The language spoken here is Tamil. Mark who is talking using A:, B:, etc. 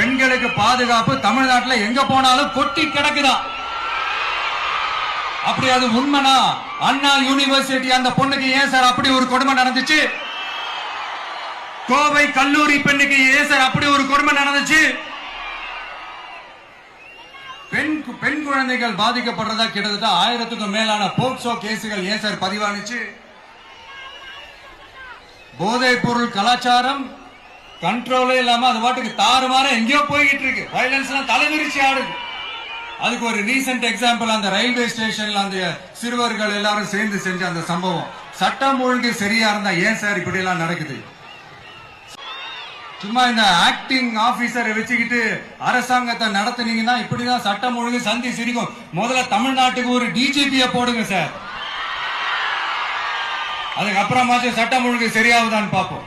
A: பெண்களுக்கு பாதுகாப்பு தமிழ்நாட்டில் எங்க போனாலும் கொட்டி கிடக்குதான். அப்படி அது உண்மைனா அண்ணா யூனிவர்சிட்டி அந்த பொண்ணுக்கு ஏன் சார் அப்படி ஒரு கொடுமை நடந்துச்சு? கோவை கல்லூரி பெண்ணுக்கு ஏன் சார் அப்படி ஒரு கொடுமை நடந்துச்சு? பெண் குழந்தைகள் பாதிக்கப்படுறதா கிட்டத்தட்ட 1000க்கும் மேலான போக்சோ கேசுகள் ஏன் சார் பதிவானுச்சு? போதைப் பொருள் கலாச்சாரம் கண்ட்ரோலே இல்லாம அது பாட்டுக்கு தாறுமாற எங்கேயோ போய்கிட்டு இருக்கு. வயலன்ஸ் எல்லாம் தலைவிரிச்சு ஆடுது. அதுக்கு ஒரு ரீசெண்ட் எக்ஸாம்பிள் அந்த ரயில்வே ஸ்டேஷன்ல அந்த சிறுவர்கள் எல்லாரும் சேர்ந்து செஞ்ச அந்த சம்பவம். சட்டம் ஒழுங்கு சரியா இருந்தா ஏன் சார் இப்படி எல்லாம் நடக்குது? சும்மா இந்த ஆக்டிங் ஆபீசரை வச்சுக்கிட்டு அரசாங்கத்தை நடத்துனீங்கன்னா இப்படிதான் சட்டம் ஒழுங்கு சந்தி சிரிக்கும். முதல்ல தமிழ்நாட்டுக்கு ஒரு டிஜிபியை போடுங்க சார். அதுக்கப்புறமாச்சும் சட்டம் ஒழுங்கு சரியாகுதான்னு பார்ப்போம்.